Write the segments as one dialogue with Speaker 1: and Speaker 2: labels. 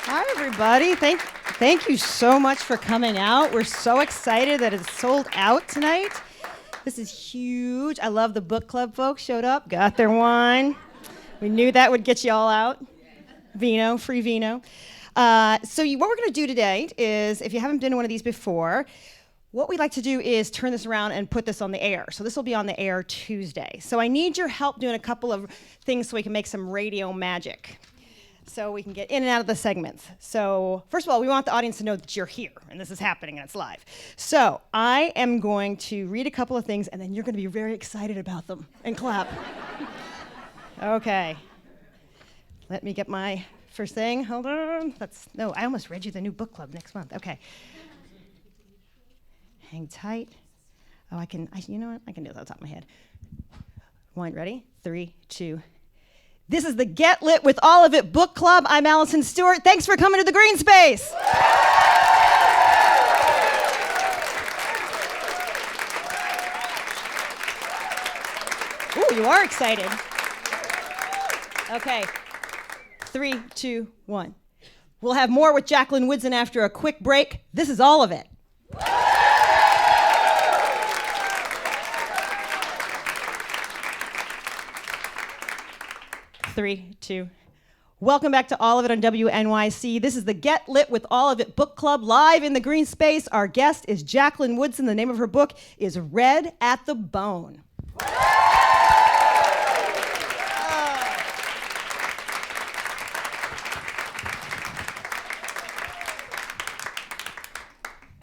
Speaker 1: Hi, everybody. Thank you so much for coming out. We're so excited that it's sold out tonight. This is huge. I love the book club folks showed up, got their wine. We knew that would get you all out. Vino, free vino. What we're going to do today is, if you haven't been to one of these before, what we'd like to do is turn this around and put this on the air. So this will be on the air Tuesday. So I need your help doing a couple of things so we can make some radio magic, so we can get in and out of the segments. So first of all, we want the audience to know that you're here and this is happening and it's live. So I am going to read a couple of things and then you're going to be very excited about them and clap. Okay. Let me get my first thing. Hold on. I almost read you the new book club next month. Okay. Hang tight. Oh, you know what? I can do it off the top of my head. One, ready? 3, 2. This is the Get Lit with All of It Book Club. I'm Alison Stewart. Thanks for coming to the Green Space. Ooh, you are excited. Okay. 3, 2, 1. We'll have more with Jacqueline Woodson after a quick break. This is All of It. 3, 2. Welcome back to All of It on WNYC. This is the Get Lit with All of It Book Club live in the Green Space. Our guest is Jacqueline Woodson. The name of her book is Red at the Bone.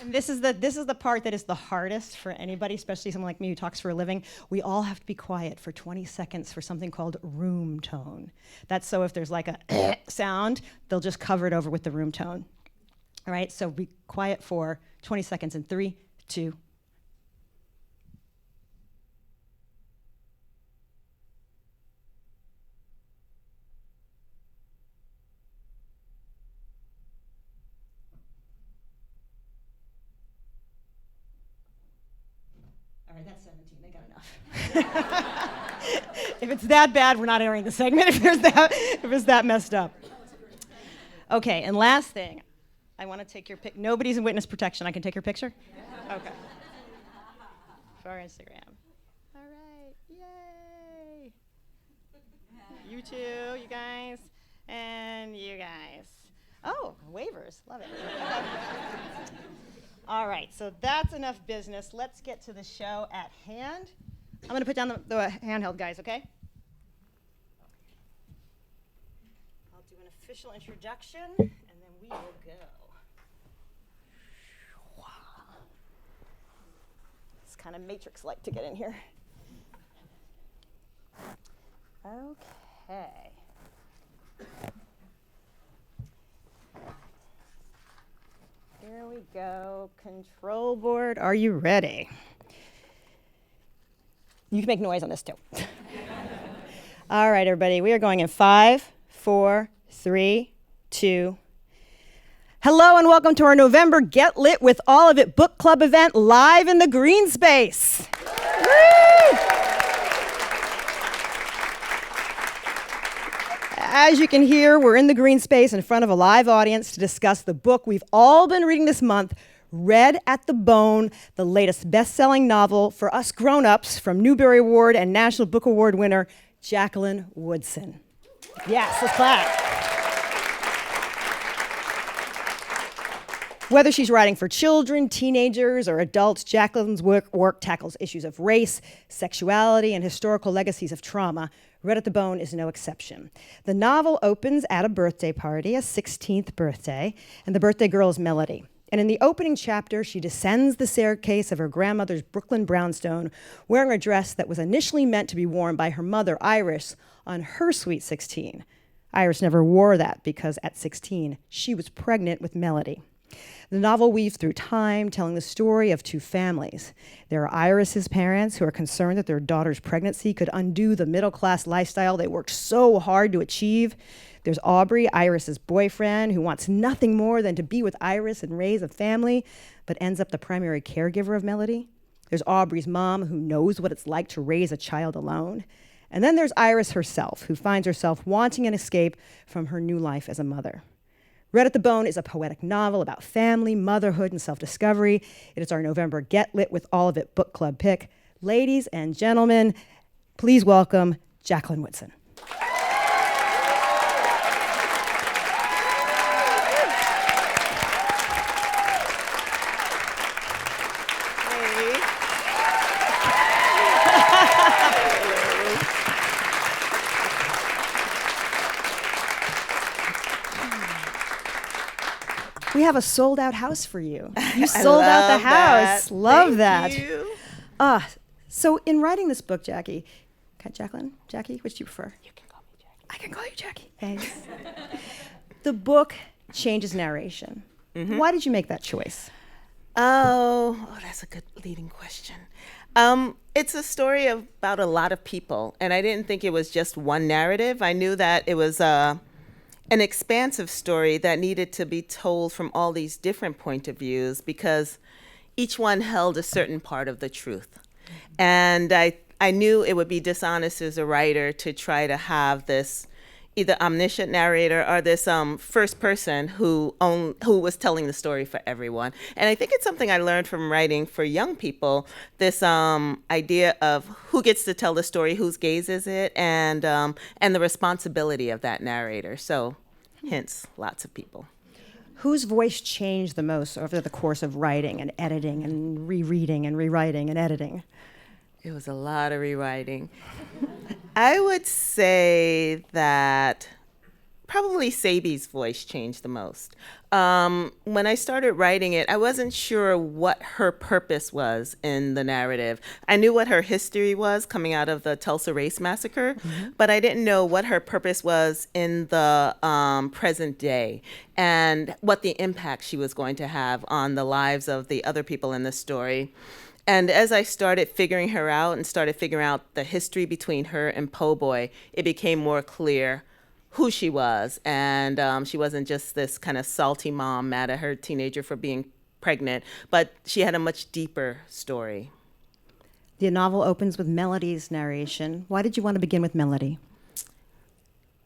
Speaker 1: This is the part that is the hardest for anybody, especially someone like me who talks for a living. We all have to be quiet for 20 seconds for something called room tone. That's so if there's like a sound, they'll just cover it over with the room tone. All right, so be quiet for 20 seconds in 3, 2. All right, that's 17. They got enough. If it's that bad, we're not airing the segment if it's that messed up. Okay, and last thing, I want to take your pic. Nobody's in witness protection. I can take your picture? Okay. For Instagram. All right, yay. You too, you guys, and you guys. Oh, waivers, love it. All right, so that's enough business. Let's get to the show at hand. I'm going to put down the handheld, guys, okay? I'll do an official introduction, and then we will go. Wow. It's kind of Matrix-like to get in here. Okay. Here we go. Control board, are you ready? You can make noise on this too. All right, everybody, we are going in 5, 4, 3, 2. Hello and welcome to our November Get Lit with All of It Book Club event live in the Green Space. Woo! As you can hear, we're in the Green Space in front of a live audience to discuss the book we've all been reading this month, Red at the Bone, the latest best-selling novel for us grown-ups from Newbery Award and National Book Award winner Jacqueline Woodson. Yes, let's clap. Whether she's writing for children, teenagers, or adults, Jacqueline's work tackles issues of race, sexuality, and historical legacies of trauma. Red at the Bone is no exception. The novel opens at a birthday party, a 16th birthday, and the birthday girl is Melody. And in the opening chapter, she descends the staircase of her grandmother's Brooklyn brownstone, wearing a dress that was initially meant to be worn by her mother, Iris, on her sweet 16. Iris never wore that because at 16, she was pregnant with Melody. The novel weaves through time, telling the story of two families. There are Iris's parents, who are concerned that their daughter's pregnancy could undo the middle-class lifestyle they worked so hard to achieve. There's Aubrey, Iris's boyfriend, who wants nothing more than to be with Iris and raise a family, but ends up the primary caregiver of Melody. There's Aubrey's mom, who knows what it's like to raise a child alone. And then there's Iris herself, who finds herself wanting an escape from her new life as a mother. Red at the Bone is a poetic novel about family, motherhood, and self-discovery. It is our November Get Lit with All of It book club pick. Ladies and gentlemen, please welcome Jacqueline Woodson. We have a sold-out house for you. You sold out the house. Love that.
Speaker 2: Thank you.
Speaker 1: So in writing this book, Jackie, Jacqueline, Jackie, which do you prefer?
Speaker 2: You can call me Jackie.
Speaker 1: I can call you Jackie. Thanks. The book changes narration. Mm-hmm. Why did you make that choice?
Speaker 2: Oh, that's a good leading question. It's a story about a lot of people, and I didn't think it was just one narrative. I knew that it was an expansive story that needed to be told from all these different point of views because each one held a certain part of the truth. And I knew it would be dishonest as a writer to try to have this either omniscient narrator or this first person who was telling the story for everyone. And I think it's something I learned from writing for young people, this idea of who gets to tell the story, whose gaze is it, and the responsibility of that narrator. So hence, lots of people.
Speaker 1: Whose voice changed the most over the course of writing and editing and rereading and rewriting and editing?
Speaker 2: It was a lot of rewriting. I would say that probably Sabi's voice changed the most. When I started writing it, I wasn't sure what her purpose was in the narrative. I knew what her history was coming out of the Tulsa Race Massacre, mm-hmm. but I didn't know what her purpose was in the present day and what the impact she was going to have on the lives of the other people in the story. And as I started figuring her out and started figuring out the history between her and Po' Boy, it became more clear who she was. And she wasn't just this kind of salty mom mad at her teenager for being pregnant, but she had a much deeper story.
Speaker 1: The novel opens with Melody's narration. Why did you want to begin with Melody?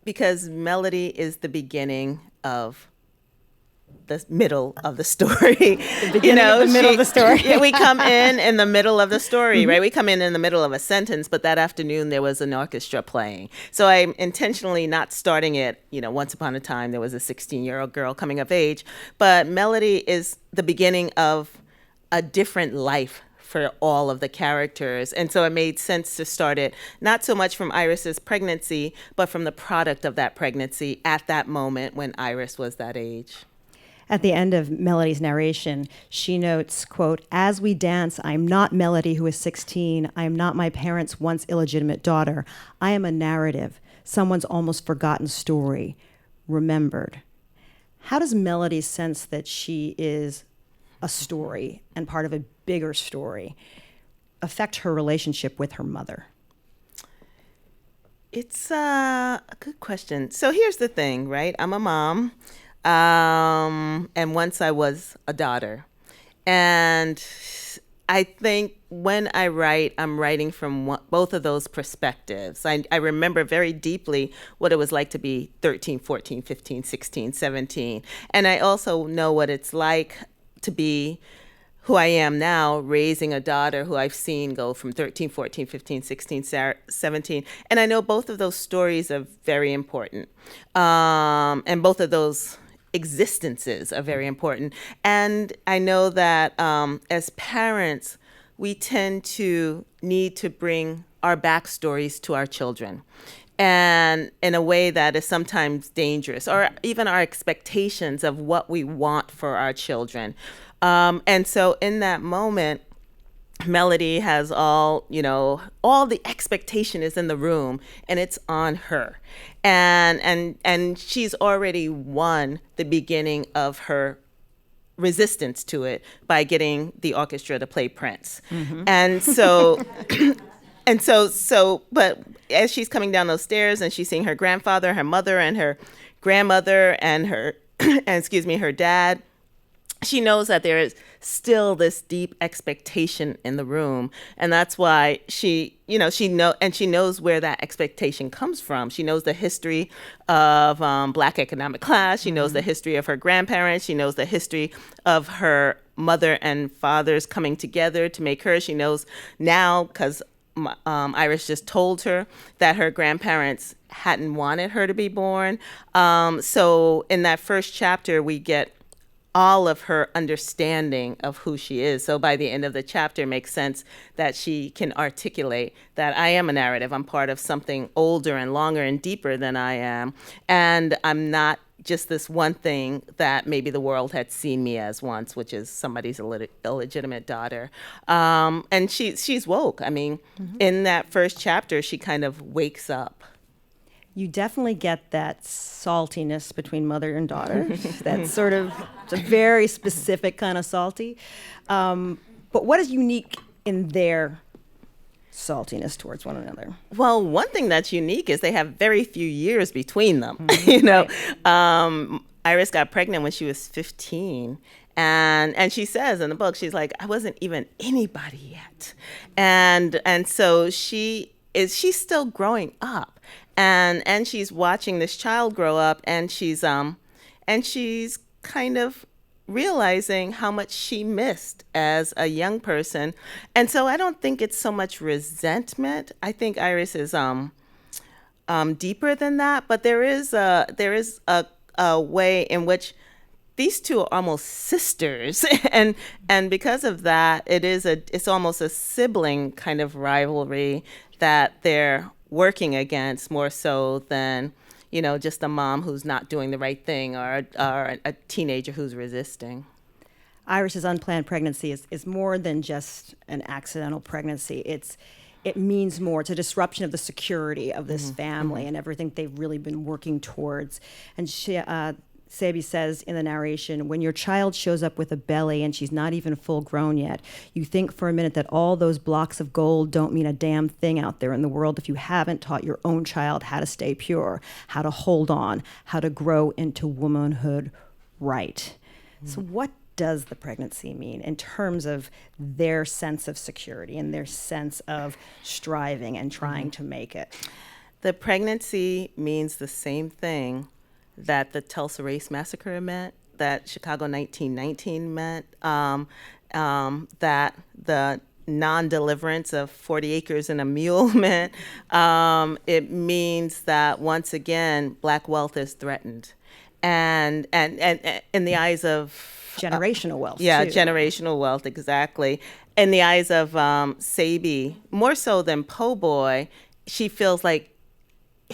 Speaker 2: Because Melody is the beginning of the middle of the story.
Speaker 1: The beginning of the middle of the story.
Speaker 2: Yeah, we come in the middle of the story, right? We come in the middle of a sentence, but that afternoon there was an orchestra playing. So I'm intentionally not starting it, once upon a time there was a 16-year-old girl coming of age, but Melody is the beginning of a different life for all of the characters. And so it made sense to start it not so much from Iris's pregnancy, but from the product of that pregnancy at that moment when Iris was that age.
Speaker 1: At the end of Melody's narration, she notes, quote, "As we dance, I am not Melody, who is 16. I am not my parents' once illegitimate daughter. I am a narrative, someone's almost forgotten story, remembered." How does Melody sense that she is a story and part of a bigger story affect her relationship with her mother?
Speaker 2: It's a good question. So here's the thing, right? I'm a mom. And once I was a daughter. And I think when I write, I'm writing from both of those perspectives. I remember very deeply what it was like to be 13, 14, 15, 16, 17. And I also know what it's like to be who I am now, raising a daughter who I've seen go from 13, 14, 15, 16, 17. And I know both of those stories are very important. And both of those existences are very important. And I know that as parents, we tend to need to bring our backstories to our children, and in a way that is sometimes dangerous, or even our expectations of what we want for our children. And so in that moment, Melody has all the expectation is in the room and it's on her. And she's already won the beginning of her resistance to it by getting the orchestra to play Prince. Mm-hmm. But as she's coming down those stairs and she's seeing her grandfather, her mother, and her grandmother, and her, her dad, she knows that there is still this deep expectation in the room, and that's why she knows where that expectation comes from. She knows the history of Black economic class. She knows the history of her grandparents. She knows the history of her mother and father's coming together to make her. She knows now because Iris just told her that her grandparents hadn't wanted her to be born. So in that first chapter, we get all of her understanding of who she is. So by the end of the chapter, it makes sense that she can articulate that I am a narrative. I'm part of something older and longer and deeper than I am. And I'm not just this one thing that maybe the world had seen me as once, which is somebody's illegitimate daughter. And she's woke. I mean, in that first chapter, she kind of wakes up.
Speaker 1: You definitely get that saltiness between mother and daughter. That's sort of, it's a very specific kind of salty. But what is unique in their saltiness towards one another?
Speaker 2: Well, one thing that's unique is they have very few years between them. You know, Iris got pregnant when she was 15. And she says in the book, she's like, I wasn't even anybody yet. And so she's still growing up. And she's watching this child grow up, and she's kind of realizing how much she missed as a young person. And so I don't think it's so much resentment. I think Iris is deeper than that, but there is a way in which these two are almost sisters, and because of that, it's almost a sibling kind of rivalry that they're working against, more so than, you know, just a mom who's not doing the right thing or a teenager who's resisting.
Speaker 1: Iris's unplanned pregnancy is more than just an accidental pregnancy. It means more. It's a disruption of the security of this family and everything they've really been working towards. And Sabi says in the narration, when your child shows up with a belly and she's not even full grown yet, you think for a minute that all those blocks of gold don't mean a damn thing out there in the world if you haven't taught your own child how to stay pure, how to hold on, how to grow into womanhood right. So what does the pregnancy mean in terms of their sense of security and their sense of striving and trying to make it?
Speaker 2: The pregnancy means the same thing that the Tulsa Race Massacre meant, that Chicago 1919 meant, that the non-deliverance of 40 acres and a mule meant. It means that, once again, Black wealth is threatened. And in the eyes of...
Speaker 1: generational wealth,
Speaker 2: Yeah,
Speaker 1: too.
Speaker 2: generational wealth, exactly. In the eyes of Sabi, more so than Po' Boy, she feels like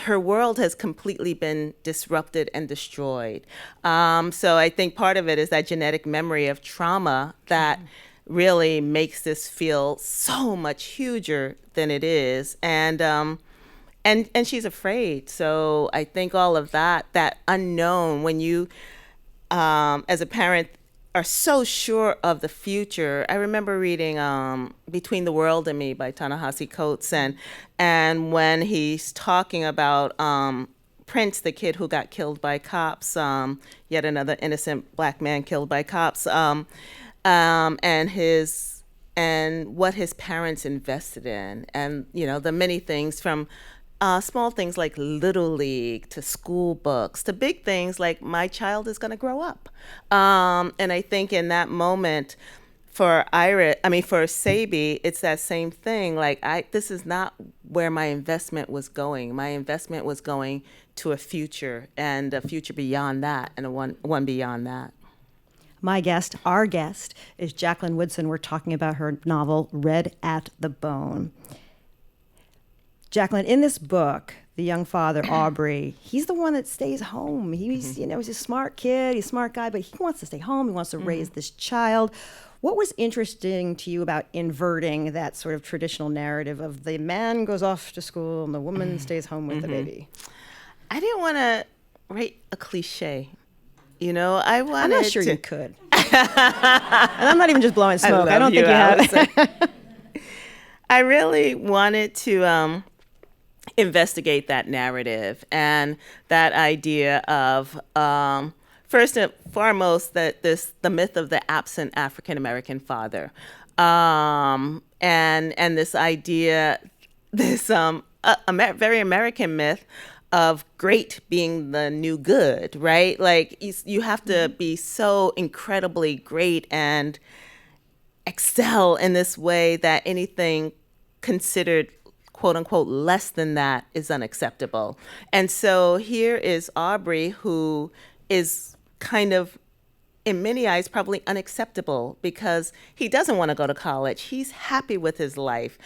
Speaker 2: her world has completely been disrupted and destroyed. So I think part of it is that genetic memory of trauma that really makes this feel so much huger than it is. And she's afraid. So I think all of that unknown, when you, as a parent, are so sure of the future. I remember reading Between the World and Me by Ta-Nehisi Coates, and when he's talking about Prince, the kid who got killed by cops, yet another innocent Black man killed by cops, and what his parents invested in, and you know, the many things from small things like Little League to school books to big things like my child is going to grow up. And I think in that moment for Sabi, it's that same thing. Like, this is not where my investment was going. My investment was going to a future, and a future beyond that, and one beyond that.
Speaker 1: Our guest is Jacqueline Woodson. We're talking about her novel, Red at the Bone. Jacqueline, in this book, the young father, Aubrey, he's the one that stays home. He's a smart kid, he's a smart guy, but he wants to stay home. He wants to raise this child. What was interesting to you about inverting that sort of traditional narrative of the man goes off to school and the woman stays home with the baby?
Speaker 2: I didn't want to write a cliche. You know, I'm
Speaker 1: not sure you could. And I'm not even just blowing smoke. I don't think you have.
Speaker 2: I really wanted to investigate that narrative and that idea of, first and foremost, the myth of the absent African American father, and this idea, this very American myth of great being the new good, right? Like you have to be so incredibly great and excel in this way that anything considered quote unquote less than that is unacceptable. And so here is Aubrey, who is kind of, in many eyes, probably unacceptable because he doesn't want to go to college. He's happy with his life.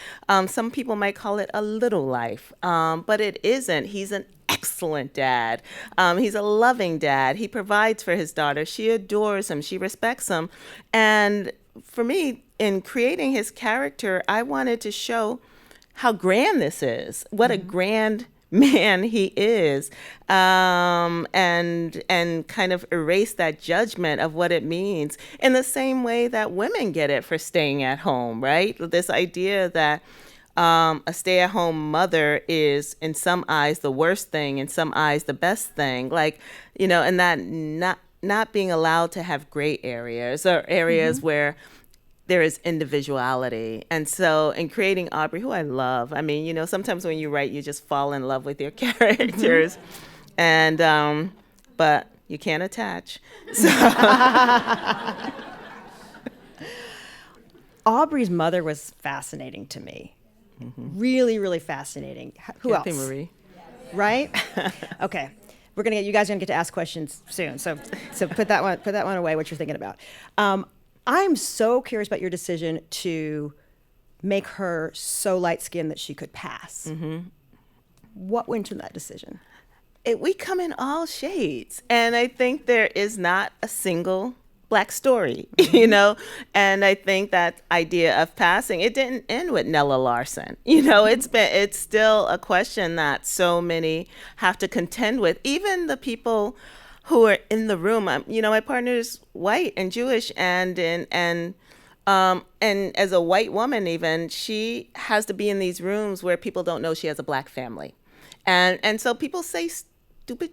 Speaker 2: Some people might call it a little life, but it isn't. He's an excellent dad. He's a loving dad. He provides for his daughter. She adores him. She respects him. And for me, in creating his character, I wanted to show how grand this is, what a grand man he is, and kind of erase that judgment of what it means in the same way that women get it for staying at home, right? This idea that a stay-at-home mother is, in some eyes, the worst thing, in some eyes, the best thing, like, and that not being allowed to have gray areas or areas where there is individuality. And so in creating Aubrey, who I love, I mean, sometimes when you write, you just fall in love with your characters. And, but you can't attach. So.
Speaker 1: Aubrey's mother was fascinating to me. Really, really fascinating. Who
Speaker 2: Kathy
Speaker 1: else?
Speaker 2: Marie.
Speaker 1: Right? Okay. You guys are gonna get to ask questions soon. So put that one away, what you're thinking about. I'm so curious about your decision to make her so light-skinned that she could pass. What went into that decision?
Speaker 2: We come in all shades. And I think there is not a single Black story, and I think that idea of passing, it didn't end with Nella Larson. It's still a question that so many have to contend with, even the people who are in the room. My partner's white and Jewish, and as a white woman, even, she has to be in these rooms where people don't know she has a Black family, and so people say stupid.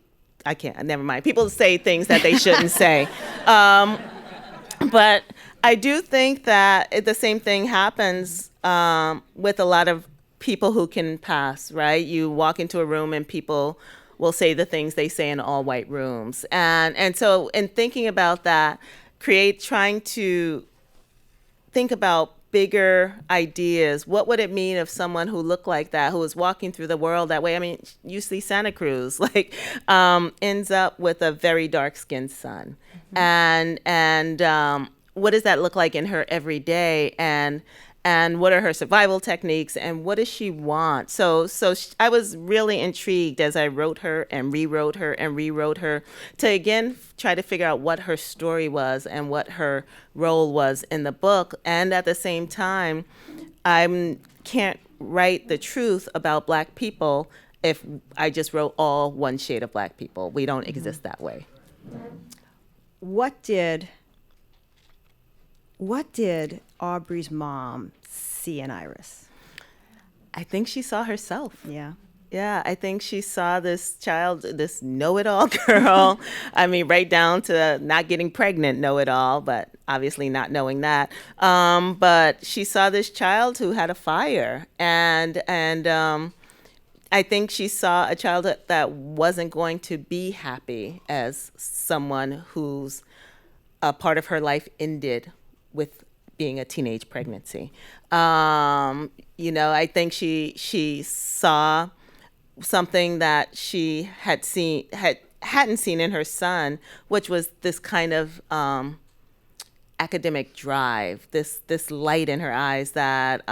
Speaker 2: I can't. Never mind. People say things that they shouldn't say, but I do think that the same thing happens with a lot of people who can pass. Right? You walk into a room and people will say the things they say in all white rooms. And so in thinking about that, trying to think about bigger ideas. What would it mean if someone who looked like that, who was walking through the world that way? I mean, you see Santa Cruz, ends up with a very dark-skinned son. And what does that look like in her everyday? And what are her survival techniques, and what does she want? So I was really intrigued as I wrote her and rewrote her to again try to figure out what her story was and what her role was in the book. And at the same time, I can't write the truth about Black people if I just wrote all one shade of Black people. We don't exist that way.
Speaker 1: What did Aubrey's mom see in Iris?
Speaker 2: I think she saw herself.
Speaker 1: Yeah.
Speaker 2: Yeah, I think she saw this child, this know-it-all girl. I mean, right down to not getting pregnant, know-it-all, but obviously not knowing that. But she saw this child who had a fire, and I think she saw a child that wasn't going to be happy as someone whose a part of her life ended with being a teenage pregnancy. I think she saw something that she hadn't seen in her son, which was this kind of academic drive, this light in her eyes that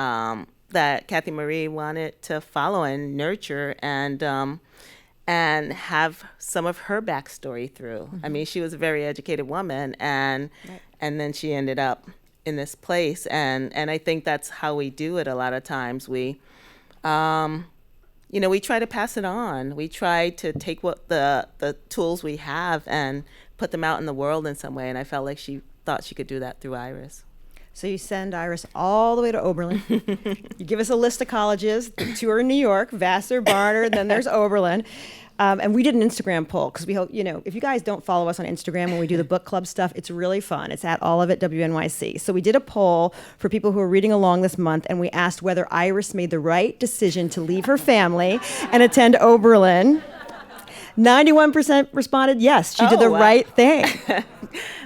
Speaker 2: Kathy Marie wanted to follow and nurture and have some of her backstory through. I mean, she was a very educated woman, and then she ended up in this place, and I think that's how we do it a lot of times. We we try to pass it on. We try to take what the tools we have and put them out in the world in some way, and I felt like she thought she could do that through Iris.
Speaker 1: So you send Iris all the way to Oberlin. You give us a list of colleges. The two are in New York, Vassar, Barnard, then there's Oberlin. And we did an Instagram poll because we hope, if you guys don't follow us on Instagram when we do the book club stuff, it's really fun. It's at all of it WNYC. So we did a poll for people who are reading along this month, and we asked whether Iris made the right decision to leave her family and attend Oberlin. 91% responded yes, she did the right thing.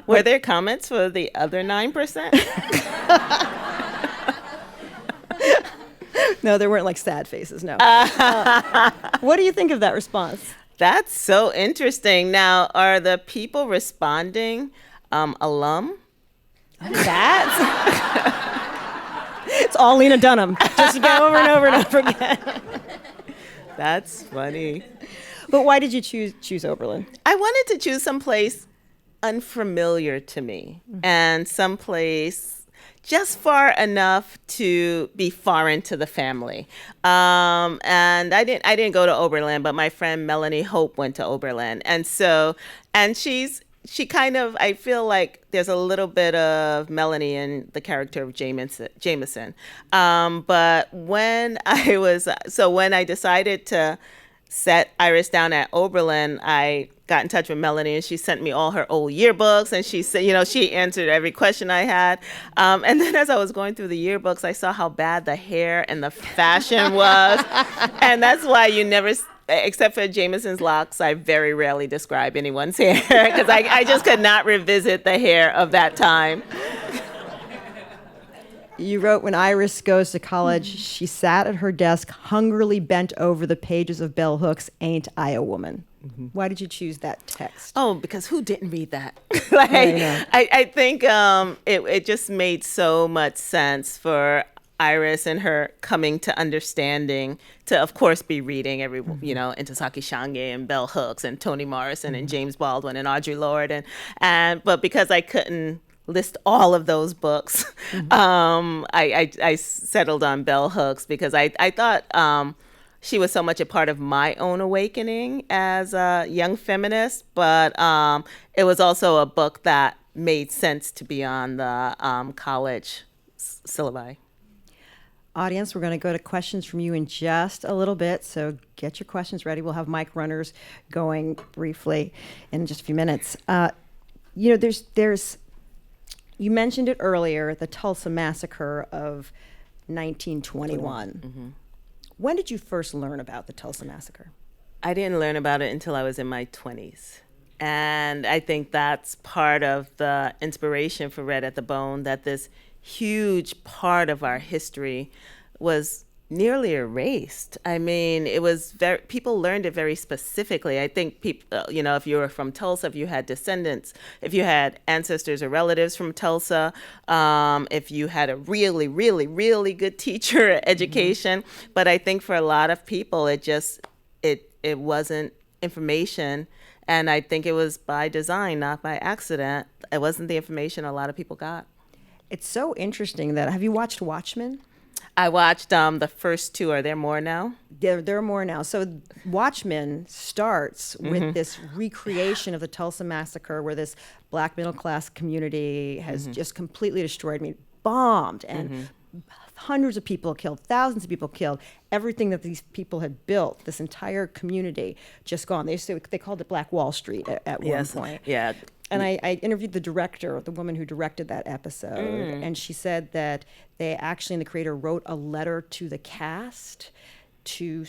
Speaker 2: Were there comments for the other 9%?
Speaker 1: No, there weren't like sad faces, no. What do you think of that response?
Speaker 2: That's so interesting. Now, are the people responding alum?
Speaker 1: It's all Lena Dunham. Just go over and over and over again.
Speaker 2: That's funny.
Speaker 1: But why did you choose Oberlin?
Speaker 2: I wanted to choose someplace unfamiliar to me and someplace just far enough to be foreign to the family. And I didn't go to Oberlin, but my friend Melanie Hope went to Oberlin. And she kind of, I feel like there's a little bit of Melanie in the character of Jameson. But when I decided to set Iris down at Oberlin, I got in touch with Melanie, and she sent me all her old yearbooks, and she said, she answered every question I had. And then as I was going through the yearbooks, I saw how bad the hair and the fashion was. And that's why you never, except for Jameson's locks, I very rarely describe anyone's hair, because I just could not revisit the hair of that time.
Speaker 1: You wrote, when Iris goes to college, she sat at her desk, hungrily bent over the pages of Bell Hooks' Ain't I a Woman? Mm-hmm. Why did you choose that text?
Speaker 2: Oh, because who didn't read that? I think it just made so much sense for Iris and her coming to understanding to, of course, be reading into Saki Shange and Bell Hooks and Toni Morrison and James Baldwin and Audre Lorde. But because I couldn't list all of those books, I settled on Bell Hooks because I thought she was so much a part of my own awakening as a young feminist, but it was also a book that made sense to be on the college syllabi.
Speaker 1: Audience, we're going to go to questions from you in just a little bit, so get your questions ready. We'll have mic runners going briefly in just a few minutes. You mentioned it earlier, the Tulsa Massacre of 1921. Mm-hmm. When did you first learn about the Tulsa Massacre?
Speaker 2: I didn't learn about it until I was in my 20s. And I think that's part of the inspiration for Red at the Bone, that this huge part of our history was nearly erased. I mean, it was people learned it very specifically. I think people, if you were from Tulsa, if you had descendants, if you had ancestors or relatives from Tulsa, if you had a really, really, really good teacher education. Mm-hmm. But I think for a lot of people, it wasn't information. And I think it was by design, not by accident. It wasn't the information a lot of people got.
Speaker 1: It's so interesting that, have you watched Watchmen?
Speaker 2: I watched the first two. Are there more now?
Speaker 1: There are more now. So Watchmen starts with this recreation of the Tulsa Massacre, where this black middle-class community has just completely destroyed, bombed, and hundreds of people killed, thousands of people killed. Everything that these people had built, this entire community, just gone. They called it Black Wall Street at one point.
Speaker 2: Yeah.
Speaker 1: And I interviewed the director, the woman who directed that episode, and she said that they actually, and the creator, wrote a letter to the cast to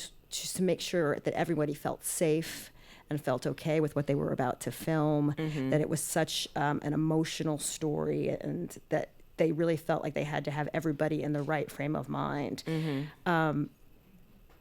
Speaker 1: make sure that everybody felt safe and felt okay with what they were about to film, that it was such an emotional story, and that they really felt like they had to have everybody in the right frame of mind.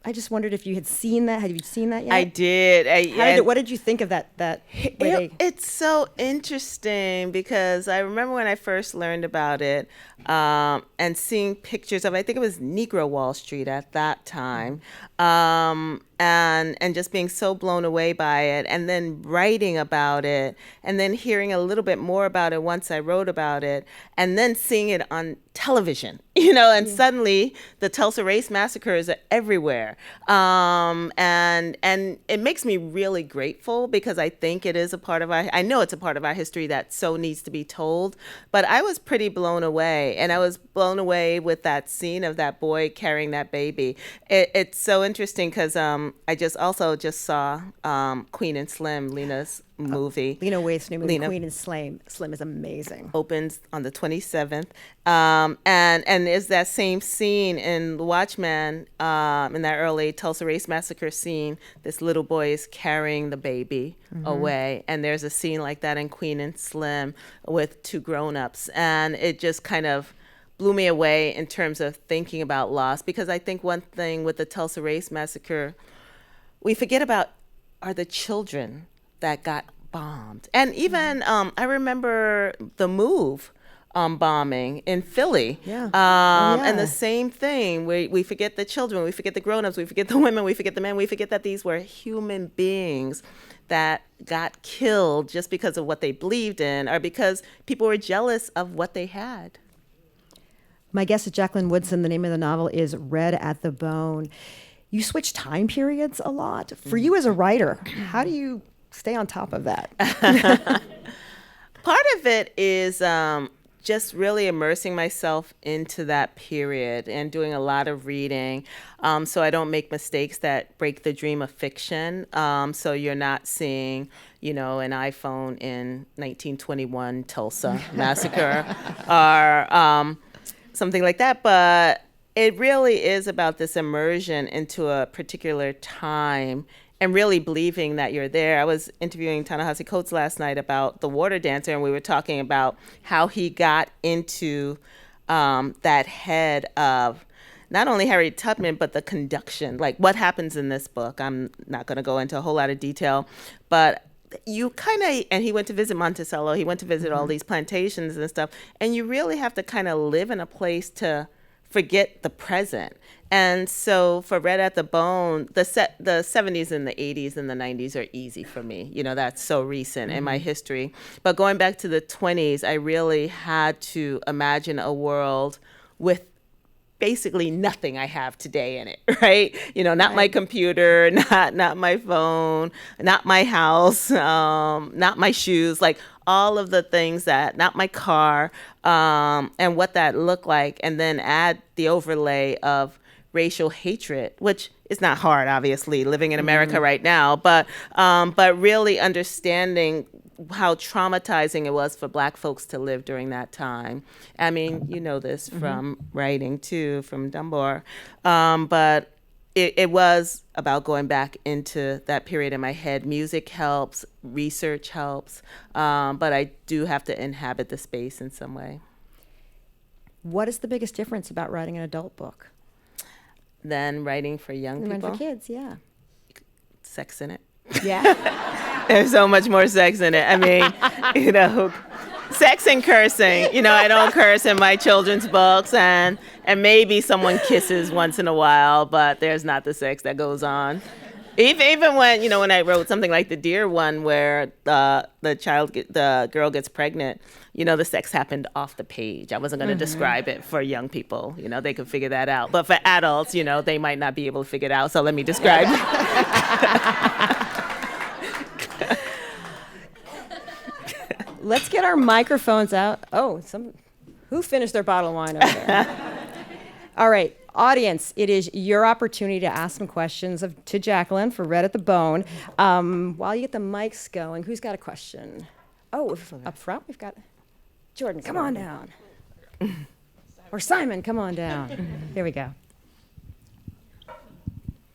Speaker 1: I just wondered if you had seen that. Had you seen that yet?
Speaker 2: I did.
Speaker 1: What did you think of that?
Speaker 2: It's so interesting because I remember when I first learned about it and seeing pictures of, I think it was Negro Wall Street at that time, and just being so blown away by it, and then writing about it, and then hearing a little bit more about it once I wrote about it, and then seeing it on television, and suddenly the Tulsa Race Massacres are everywhere. And it makes me really grateful because I think it is I know it's a part of our history that so needs to be told, but I was pretty blown away, and I was blown away with that scene of that boy carrying that baby. It's so interesting because I just saw Queen and Slim, Lena's movie.
Speaker 1: Lena Waithe's new movie,
Speaker 2: Lena
Speaker 1: Queen and Slim, is amazing.
Speaker 2: Opens on the 27th. And there's that same scene in The Watchmen, in that early Tulsa Race Massacre scene. This little boy is carrying the baby away. And there's a scene like that in Queen and Slim with two grown-ups. And it just kind of blew me away in terms of thinking about loss, because I think one thing with the Tulsa Race Massacre we forget about are the children that got bombed. And even I remember the Move bombing in Philly. And the same thing, we forget the children, we forget the grown-ups, we forget the women, we forget the men, we forget that these were human beings that got killed just because of what they believed in, or because people were jealous of what they had.
Speaker 1: My guest is Jacqueline Woodson. The name of the novel is Red at the Bone. You switch time periods a lot. For you as a writer, how do you stay on top of that?
Speaker 2: Part of it is just really immersing myself into that period and doing a lot of reading, so I don't make mistakes that break the dream of fiction. So you're not seeing, an iPhone in 1921 Tulsa massacre or something like that. But it really is about this immersion into a particular time and really believing that you're there. I was interviewing Ta-Nehisi Coates last night about The Water Dancer, and we were talking about how he got into that head of not only Harriet Tubman, but the conduction, like what happens in this book. I'm not going to go into a whole lot of detail, but you kind of, and he went to visit Monticello, he went to visit all these plantations and stuff, and you really have to kind of live in a place to forget the present. And so for Red at the Bone, the 70s and the 80s and the 90s are easy for me. That's so recent in my history. But going back to the 20s, I really had to imagine a world with basically nothing I have today in it, right? Not my computer, not my phone, not my house, not my shoes, like all of the things not my car, and what that looked like, and then add the overlay of racial hatred, which is not hard, obviously, living in America right now, but really understanding how traumatizing it was for Black folks to live during that time. I mean, this from writing too, from Dunbar, but it was about going back into that period in my head. Music helps, research helps, but I do have to inhabit the space in some way.
Speaker 1: What is the biggest difference about writing an adult book
Speaker 2: than writing for young people?
Speaker 1: For kids, yeah.
Speaker 2: Sex in it.
Speaker 1: Yeah.
Speaker 2: There's so much more sex in it. I mean, sex and cursing. I don't curse in my children's books, and maybe someone kisses once in a while, but there's not the sex that goes on. Even when, when I wrote something like the Deer one, where the girl gets pregnant, the sex happened off the page. I wasn't going to describe it for young people. They could figure that out. But for adults, they might not be able to figure it out. So let me describe it.
Speaker 1: Let's get our microphones out. Oh, who finished their bottle of wine over there? All right, audience, it is your opportunity to ask some questions to Jacqueline for Red at the Bone. While you get the mics going, who's got a question? Oh, up front, we've got Jordan, come on down. Or Simon, come on down. Here we go.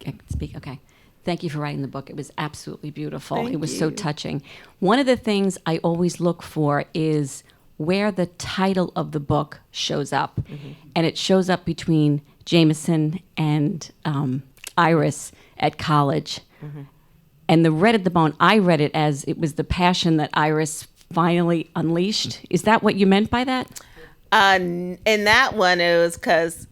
Speaker 3: I can speak, okay. Thank you for writing the book. It was absolutely beautiful.
Speaker 2: Thank
Speaker 3: it was
Speaker 2: you.
Speaker 3: so touching. One of the things I always look for is where the title of the book shows up. And it shows up between Jameson and Iris at college. And the Red at the Bone, I read it as it was the passion that Iris finally unleashed. Is that what you meant by that?
Speaker 2: In that one, it was because,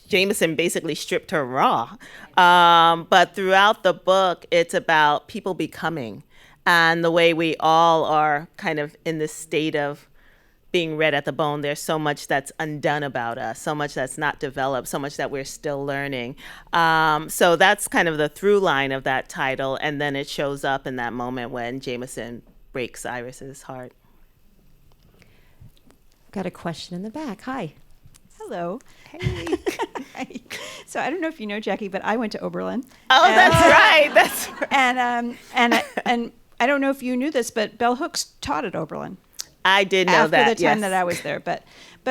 Speaker 2: Jameson basically stripped her raw. But throughout the book, it's about people becoming, and the way we all are kind of in this state of being red at the bone. There's so much that's undone about us, so much that's not developed, so much that we're still learning. So that's kind of the through line of that title. And then it shows up in that moment when Jameson breaks Iris's heart.
Speaker 1: Got a question in the back. Hi.
Speaker 4: Hello.
Speaker 2: Hey.
Speaker 4: Hi. So I don't know if you know Jackie, but I went to Oberlin.
Speaker 2: Oh, that's right. That's right.
Speaker 4: And I don't know if you knew this, but Bell Hooks taught at Oberlin.
Speaker 2: I did know
Speaker 4: after
Speaker 2: that.
Speaker 4: the time
Speaker 2: yes.
Speaker 4: that I was there. But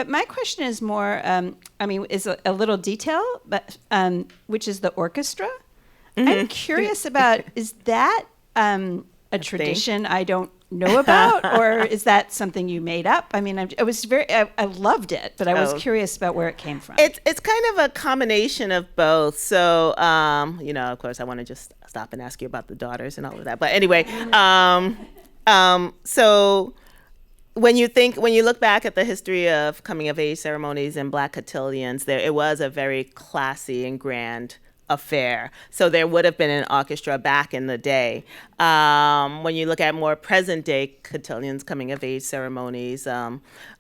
Speaker 4: my question is more, is a little detail, but which is the orchestra. I'm curious about, is that a tradition I don't know about, or is that something you made up? I mean, I loved it, but I was curious about where it came from.
Speaker 2: It's kind of a combination of both. So, of course, I want to just stop and ask you about the daughters and all of that. But anyway, so when you look back at the history of coming of age ceremonies and Black cotillions, it was a very classy and grand affair. So there would have been an orchestra back in the day. When you look at more present day cotillions, coming of age ceremonies,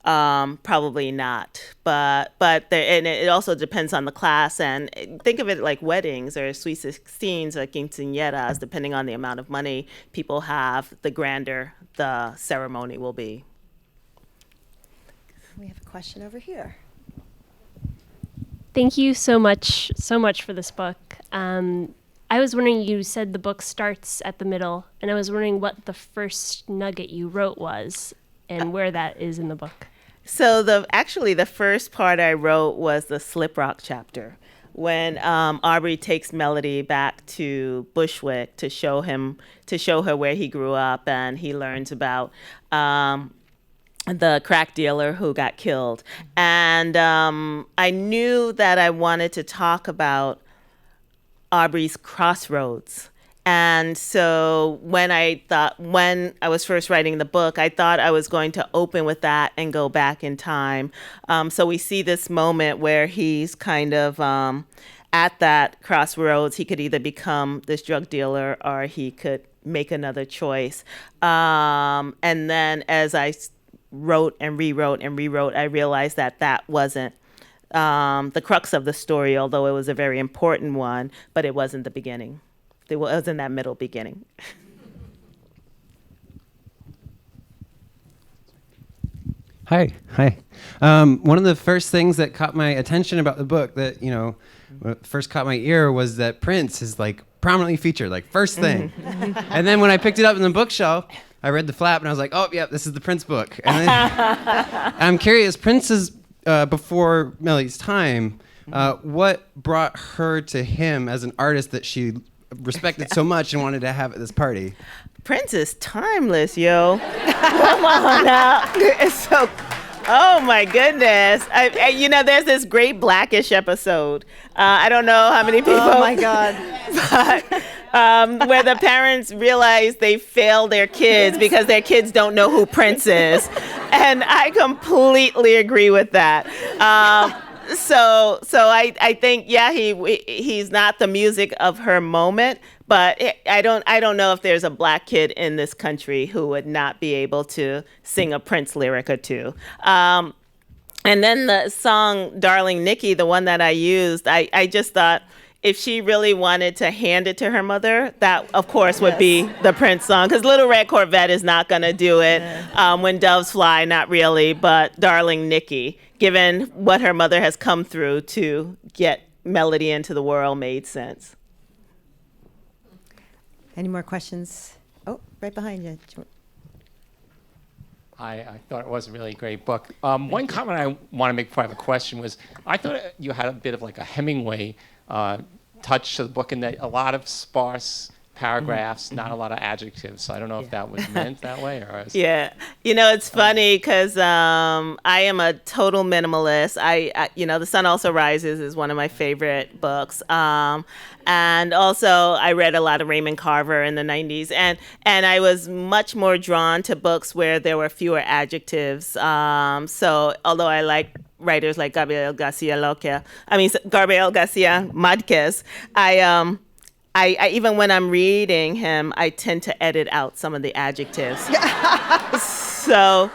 Speaker 2: probably not. But and it also depends on the class. And think of it like weddings or sweet 16s or quinceañeras, depending on the amount of money people have, the grander the ceremony will be.
Speaker 1: We have a question over here.
Speaker 5: Thank you so much for this book. I was wondering, you said the book starts at the middle, and I was wondering what the first nugget you wrote was and where that is in the book.
Speaker 2: So the first part I wrote was the Slip Rock chapter, when Aubrey takes Melody back to Bushwick to show her where he grew up, and he learns about the crack dealer who got killed. And I knew that I wanted to talk about Aubrey's crossroads. And so when I was first writing the book, I thought I was going to open with that and go back in time. So we see this moment where he's kind of at that crossroads. He could either become this drug dealer or he could make another choice. And then as I wrote and rewrote, I realized that wasn't the crux of the story, although it was a very important one, but it wasn't the beginning. It was in that middle beginning.
Speaker 6: Hi. One of the first things that caught my attention about the book that, first caught my ear was that Prince is like prominently featured, like first thing. And then when I picked it up in the bookshelf, I read the flap and I was like, oh, yeah, this is the Prince book. And then, I'm curious, Prince is before Melody's time. What brought her to him as an artist that she respected so much and wanted to have at this party?
Speaker 2: Prince is timeless, yo. Come on now. It's so, oh my goodness. There's this great Blackish episode. I don't know how many people.
Speaker 1: Oh my God.
Speaker 2: But where the parents realize they failed their kids because their kids don't know who Prince is. And I completely agree with that. So I think, yeah, he's not the music of her moment, but I don't know if there's a Black kid in this country who would not be able to sing a Prince lyric or two. And then the song Darling Nikki, the one that I used, I just thought if she really wanted to hand it to her mother, that of course would be the Prince song, because Little Red Corvette is not going to do it. When Doves Fly, not really, but Darling Nikki, given what her mother has come through to get Melody into the world, made sense.
Speaker 1: Any more questions? Oh, right behind you.
Speaker 7: I thought it was a really great book. One comment I want to make before I have a question was, I thought you had a bit of like a Hemingway touch to the book in that a lot of sparse paragraphs, not a lot of adjectives. So I don't know if that was meant that way or.
Speaker 2: Yeah, it's funny because I am a total minimalist. I The Sun Also Rises is one of my favorite books. And also I read a lot of Raymond Carver in the 90s, and I was much more drawn to books where there were fewer adjectives. So although I like writers like Gabriel Garcia Marquez, I even when I'm reading him, I tend to edit out some of the adjectives. So,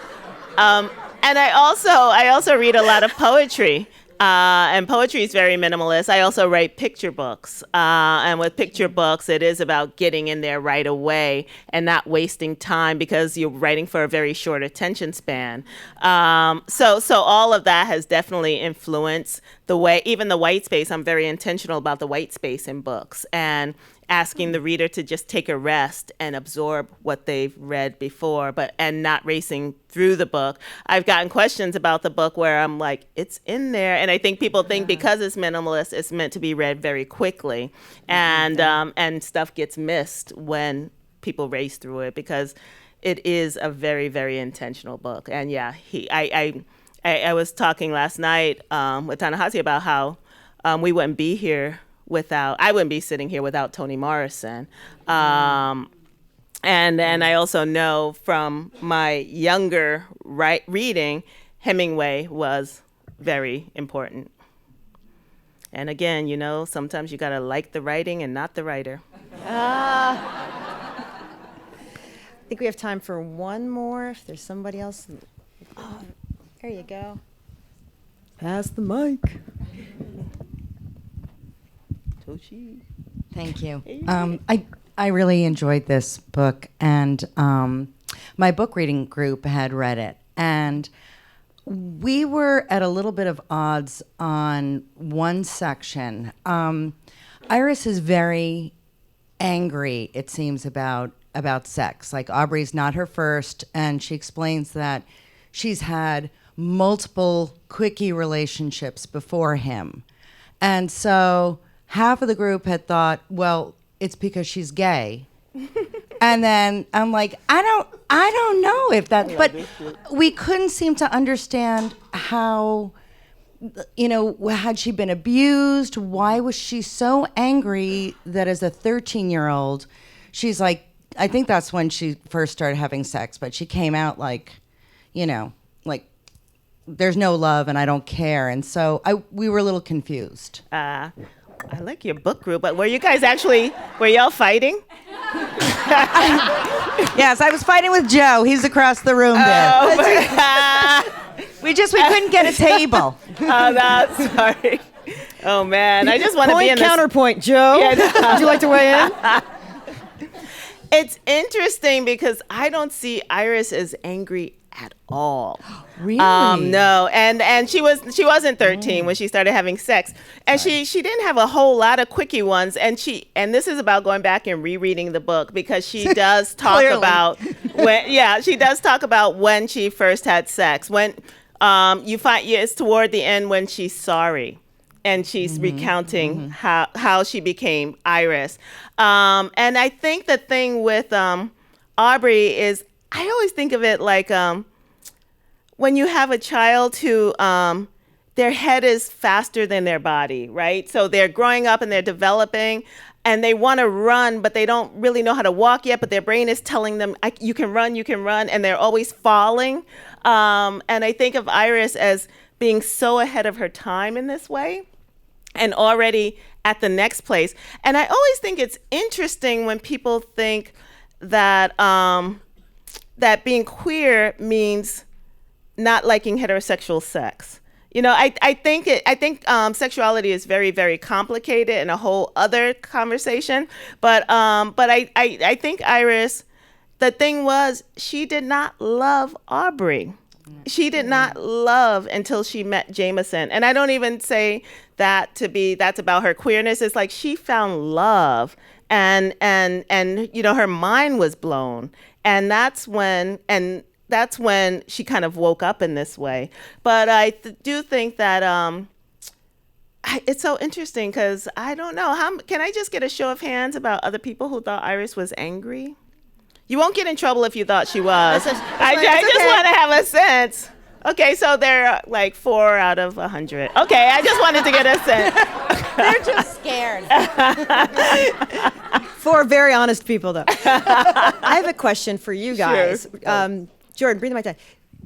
Speaker 2: and I also read a lot of poetry. And poetry is very minimalist. I also write picture books. And with picture books, it is about getting in there right away and not wasting time because you're writing for a very short attention span. So all of that has definitely influenced the way, even the white space. I'm very intentional about the white space in books and asking the reader to just take a rest and absorb what they've read before, and not racing through the book. I've gotten questions about the book where I'm like, it's in there, and I think people think because it's minimalist, it's meant to be read very quickly, and stuff gets missed when people race through it because it is a very, very intentional book. And yeah, I was talking last night with Ta-Nehisi about how we wouldn't be here I wouldn't be sitting here without Toni Morrison. And I also know from my younger reading, Hemingway was very important. And again, sometimes you gotta like the writing and not the writer.
Speaker 1: I think we have time for one more. If there's somebody else. Oh, there you go. Pass the mic.
Speaker 8: Thank you. I really enjoyed this book, and my book reading group had read it, and we were at a little bit of odds on one section. Iris is very angry, it seems, about sex. Like, Aubrey's not her first, and she explains that she's had multiple quickie relationships before him, and so half of the group had thought, well, it's because she's gay. And then I'm like, I don't know if that, but we couldn't seem to understand how, had she been abused? Why was she so angry that as a 13-year-old, she's like, I think that's when she first started having sex, but she came out like, like, there's no love and I don't care. And so we were a little confused.
Speaker 2: I like your book group, but were y'all fighting?
Speaker 8: Yes, I was fighting with Joe. He's across the room there. We couldn't get a table.
Speaker 2: Oh, that's sorry. Oh, man. I just want to be in
Speaker 1: counterpoint, Joe.
Speaker 2: Yeah, no.
Speaker 1: Would you like to weigh in?
Speaker 2: It's interesting because I don't see Iris as angry at all.
Speaker 8: Really?
Speaker 2: No, and she wasn't 13 when she started having sex, and she didn't have a whole lot of quickie ones, and this is about going back and rereading the book because she does talk about when she first had sex. When you find it's toward the end when she's sorry, and she's recounting how she became Iris. And I think the thing with Aubrey is, I always think of it like when you have a child who their head is faster than their body, right? So they're growing up and they're developing and they want to run, but they don't really know how to walk yet, but their brain is telling them, you can run, and they're always falling. And I think of Iris as being so ahead of her time in this way and already at the next place. And I always think it's interesting when people think that that being queer means not liking heterosexual sex. I think sexuality is very, very complicated and a whole other conversation. But I think Iris, the thing was, she did not love Aubrey. She did not love until she met Jameson. And I don't even say that's about her queerness. It's like she found love and her mind was blown. And that's when she kind of woke up in this way. But I do think that it's so interesting because I don't know. Can I just get a show of hands about other people who thought Iris was angry? You won't get in trouble if you thought she was. I just want to have a sense. Okay, so they're like 4 out of 100. Okay, I just wanted to get a sense.
Speaker 8: They're just scared.
Speaker 1: 4 very honest people, though. I have a question for you guys.
Speaker 2: Sure.
Speaker 1: Jordan, bring the mic down.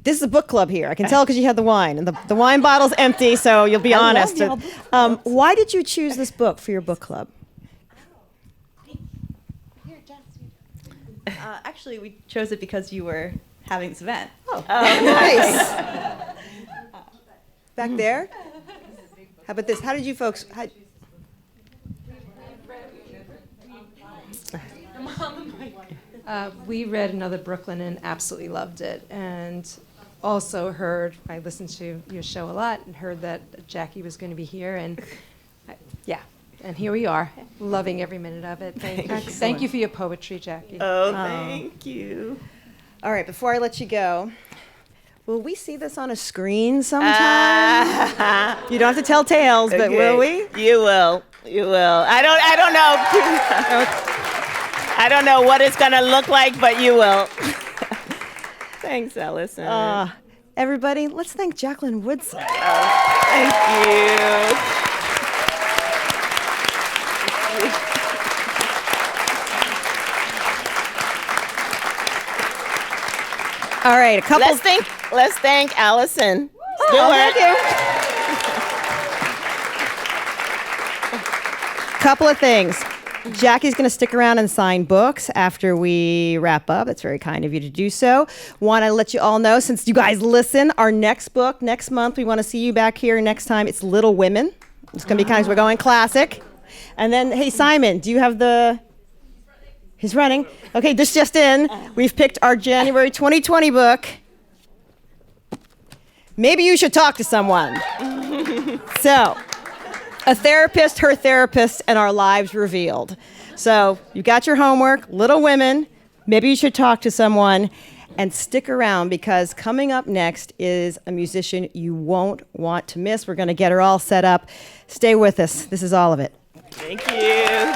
Speaker 1: This is a book club here. I can tell because you had the wine, and the wine bottle's empty, so you'll be honest. Why did you choose this book for your book club?
Speaker 9: Actually, we chose it because you were having this event.
Speaker 1: Oh, nice. Back there? How about this? How did you folks?
Speaker 10: We read Another Brooklyn and absolutely loved it. And also I listened to your show a lot and heard that Jackie was going to be here. And yeah, and here we are, loving every minute of it. Thank you for your poetry, Jackie.
Speaker 2: Oh, thank you.
Speaker 1: All right, before I let you go, will we see this on a screen sometime? You don't have to tell tales, but will we?
Speaker 2: You will. You will. I don't know. I don't know what it's going to look like, but you will. Thanks, Alison.
Speaker 1: Everybody, let's thank Jacqueline Woodson.
Speaker 2: Thank you.
Speaker 1: All right, a couple.
Speaker 2: Let's thank Alison Stewart.
Speaker 1: Thank you. Couple of things. Jackie's going to stick around and sign books after we wrap up. That's very kind of you to do so. Want to let you all know, since you guys listen, our next book next month, we want to see you back here next time. It's Little Women. It's going to be kind of, we're going classic. And then, hey, Simon, do you have the... He's running. Okay, this just in. We've picked our January 2020 book. Maybe you should talk to someone. So... A therapist, her therapist, and our lives revealed. So you got your homework, Little Women. Maybe you should talk to someone and stick around because coming up next is a musician you won't want to miss. We're going to get her all set up. Stay with us. This is all of it.
Speaker 2: Thank you.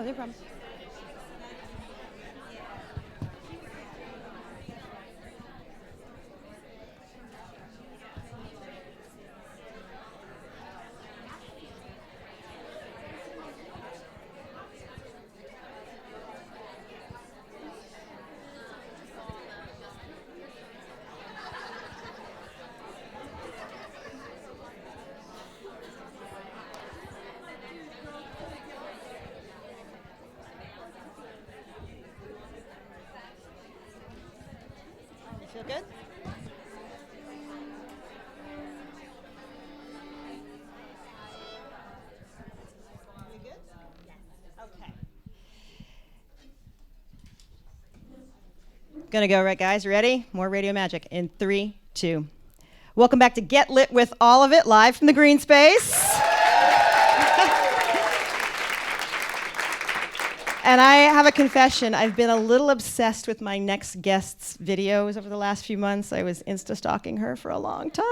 Speaker 1: Oh, no problem. You feel good? You good? Okay. Gonna go, right, guys? Ready? More radio magic in 3, 2. Welcome back to Get Lit with All of It, live from the green space. And I have a confession. I've been a little obsessed with my next guest's videos over the last few months. I was Insta-stalking her for a long time.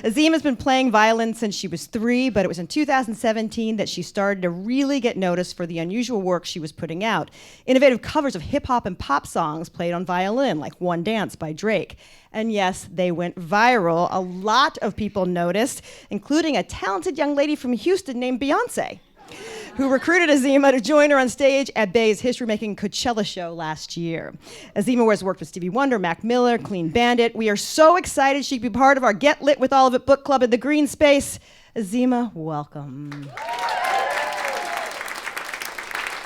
Speaker 1: Azima's been playing violin since she was 3, but it was in 2017 that she started to really get noticed for the unusual work she was putting out. Innovative covers of hip-hop and pop songs played on violin, like One Dance by Drake. And yes, they went viral. A lot of people noticed, including a talented young lady from Houston named Beyonce, who recruited Azima to join her on stage at Bay's history-making Coachella show last year. Azima has worked with Stevie Wonder, Mac Miller, Clean Bandit. We are so excited she could be part of our Get Lit with All of It book club in the green space. Azima, welcome.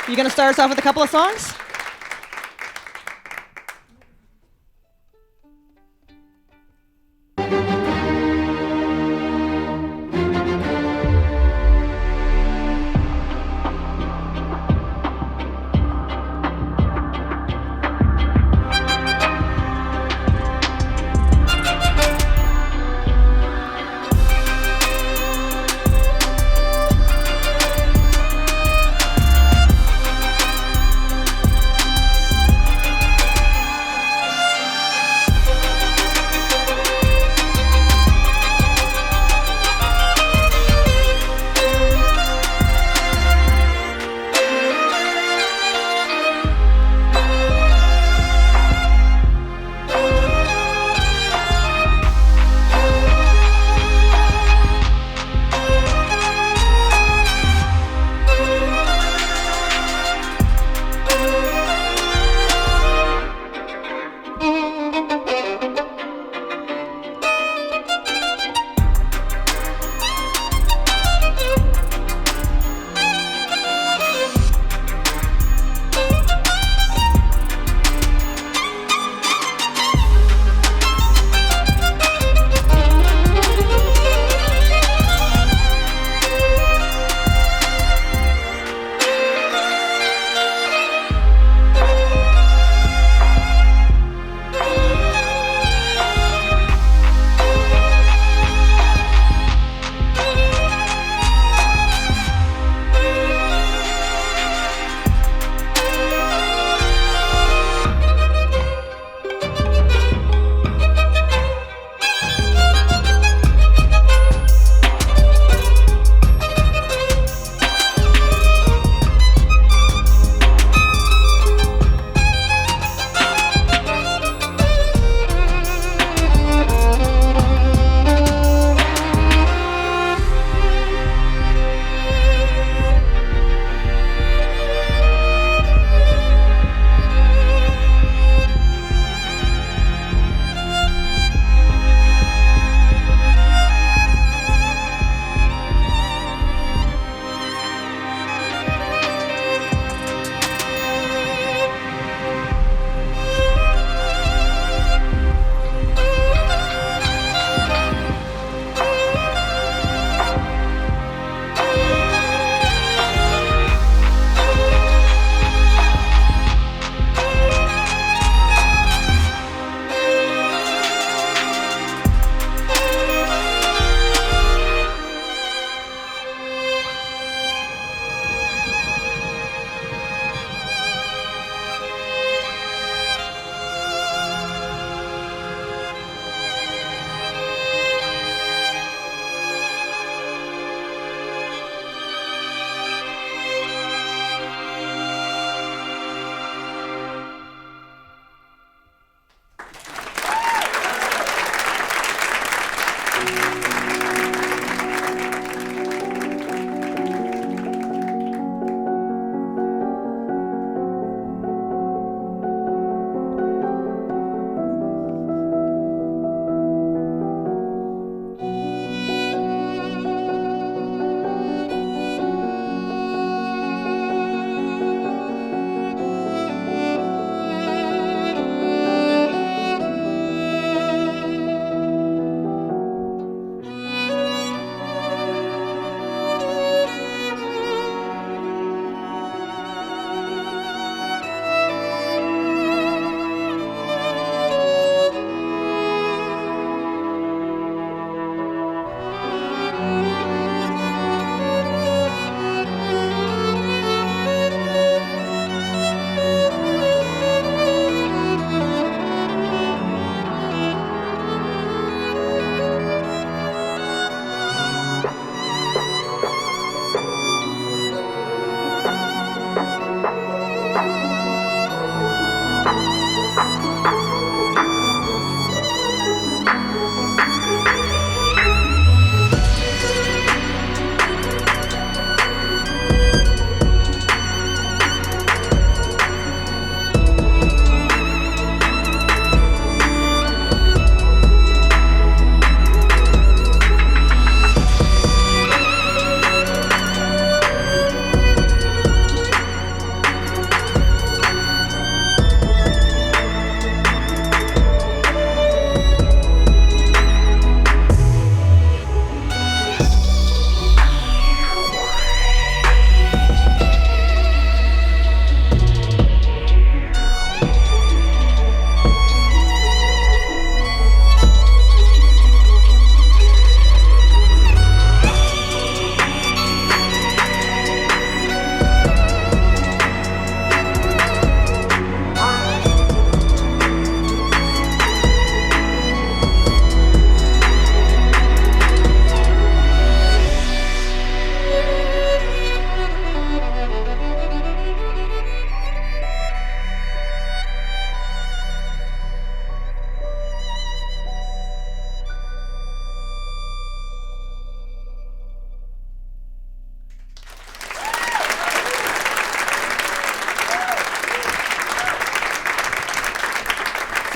Speaker 1: You gonna start us off with a couple of songs?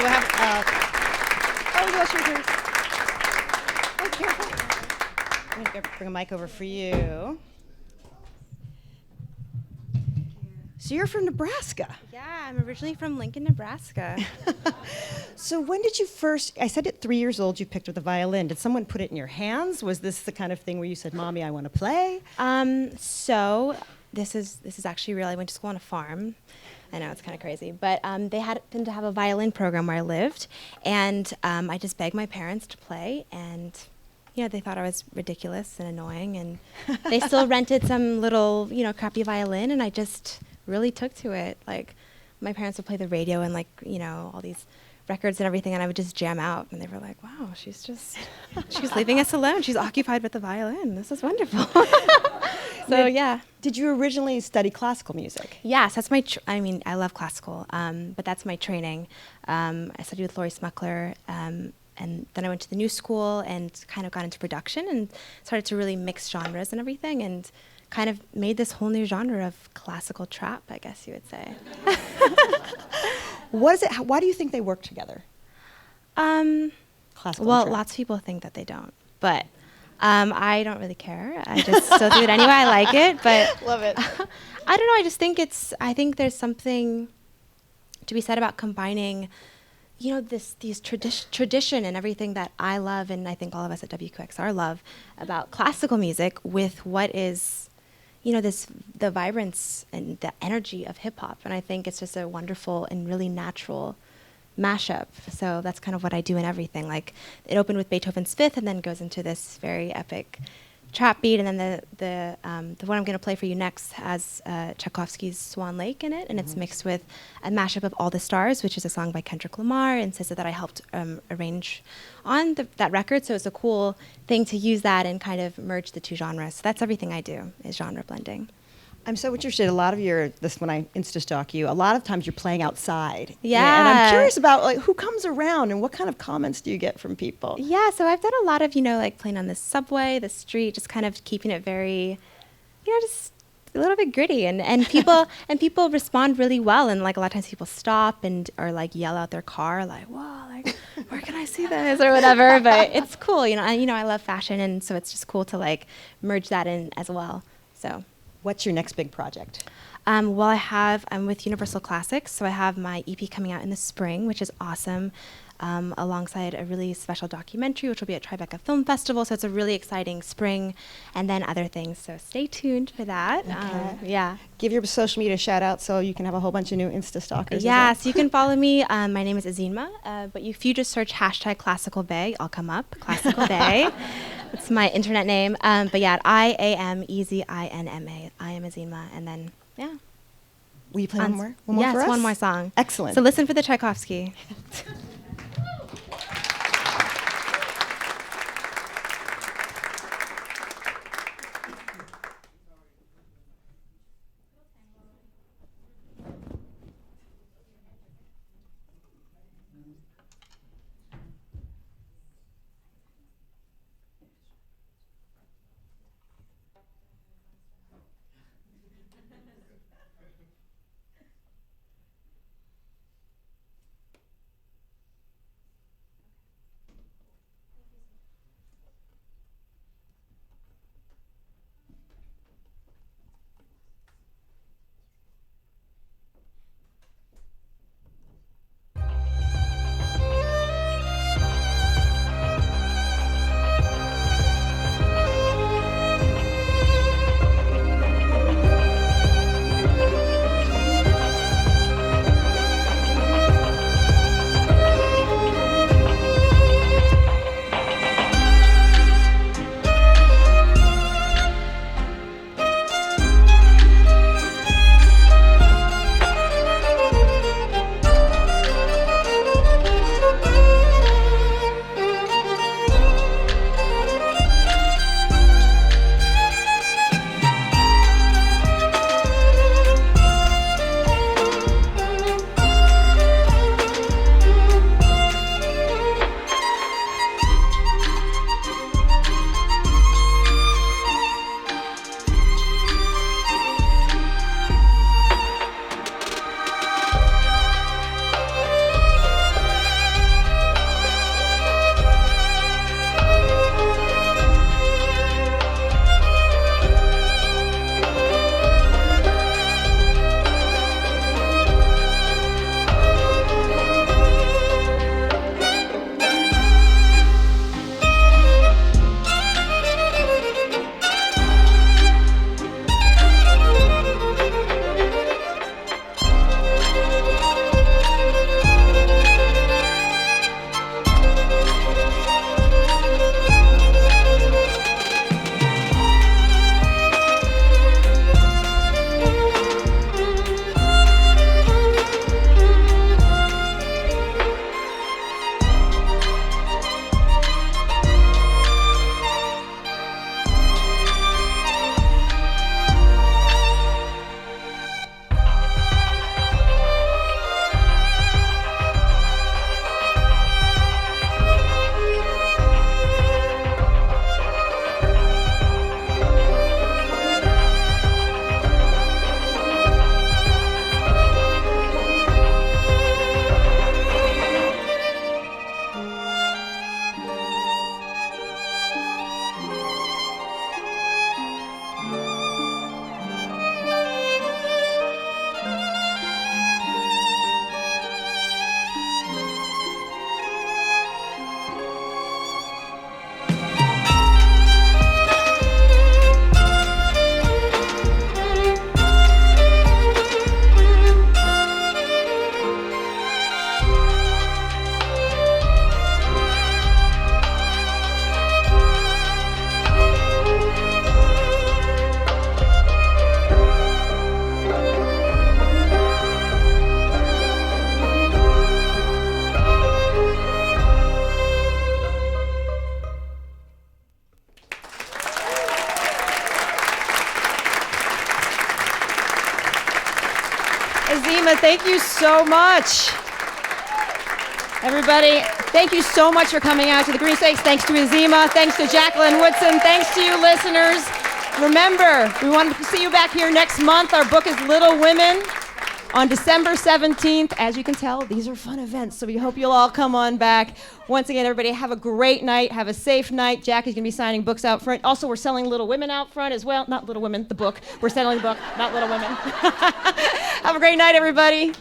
Speaker 1: So I have, oh, that's yours. Oh, careful. I'm going to bring a mic over for you. So you're from Nebraska.
Speaker 11: Yeah, I'm originally from Lincoln, Nebraska.
Speaker 1: So when did you first, I said at 3 years old you picked up the violin. Did someone put it in your hands? Was this the kind of thing where you said, Mommy, I want to play?
Speaker 11: So this is actually real. I went to school on a farm. I know, it's kind of crazy. But they happened to have a violin program where I lived. And I just begged my parents to play. And, you know, they thought I was ridiculous and annoying. And they still rented some little, you know, crappy violin. And I just really took to it. Like, my parents would play the radio and, like, you know, all these records and everything, and I would just jam out, and they were like, wow, she's leaving us alone. She's occupied with the violin. This is wonderful. So, yeah.
Speaker 1: Did you originally study classical music?
Speaker 11: Yes, that's my, I mean, I love classical, but that's my training. I studied with Laurie Smuckler, and then I went to the New School and kind of got into production and started to really mix genres and everything, and kind of made this whole new genre of classical trap, I guess you would say.
Speaker 1: What is it? Why do you think they work together? Classical.
Speaker 11: Well,
Speaker 1: and trap.
Speaker 11: lots of people think that they don't, but I don't really care. I just still do it anyway. I like it, but
Speaker 1: Love it.
Speaker 11: I don't know. I just think I think there's something to be said about combining, you know, these tradition and everything that I love, and I think all of us at WQXR love about classical music with what is, you know, the vibrance and the energy of hip hop. And I think it's just a wonderful and really natural mashup. So that's kind of what I do in everything. Like, it opened with Beethoven's Fifth and then goes into this very epic trap beat. And then the one I'm going to play for you next has Tchaikovsky's Swan Lake in it. And it's mixed with a mashup of All the Stars, which is a song by Kendrick Lamar and SZA that I helped arrange on that record. So it's a cool thing to use that and kind of merge the two genres. So that's everything I do, is genre blending.
Speaker 1: I'm so interested. A lot of when I Insta-stalk you, a lot of times you're playing outside.
Speaker 11: Yeah.
Speaker 1: And I'm curious about, like, who comes around and what kind of comments do you get from people?
Speaker 11: Yeah, so I've done a lot of, you know, like playing on the subway, the street, just kind of keeping it very, you know, just a little bit gritty. And people respond really well. And like a lot of times people stop or like yell out their car, like, whoa, like, where can I see this or whatever. But it's cool, you know. I love fashion, and so it's just cool to like merge that in as well. So.
Speaker 1: What's your next big project?
Speaker 11: I'm with Universal Classics, so I have my EP coming out in the spring, which is awesome, alongside a really special documentary, which will be at Tribeca Film Festival. So it's a really exciting spring, and then other things. So stay tuned for that.
Speaker 1: Okay.
Speaker 11: Yeah.
Speaker 1: Give your social media shout out so you can have a whole bunch of new Insta-stalkers.
Speaker 11: Yeah, so you can follow me. My name is Azima, but if you just search #Classical Bay, I'll come up. Classical Bay. It's my internet name. But yeah, IAMEZINMA. I am Azima, and then yeah.
Speaker 1: Will you play one more? One more
Speaker 11: yes,
Speaker 1: for us?
Speaker 11: one more song.
Speaker 1: Excellent.
Speaker 11: So listen for the Tchaikovsky.
Speaker 1: Thank you so much. Everybody, thank you so much for coming out to the Green Stakes. Thanks to Azima. Thanks to Jacqueline Woodson. Thanks to you, listeners. Remember, we want to see you back here next month. Our book is Little Women on December 17th. As you can tell, these are fun events, so we hope you'll all come on back. Once again, everybody, have a great night. Have a safe night. Jackie's going to be signing books out front. Also, we're selling Little Women out front as well. Not Little Women, the book. We're selling the book, not Little Women. Have a great night, everybody.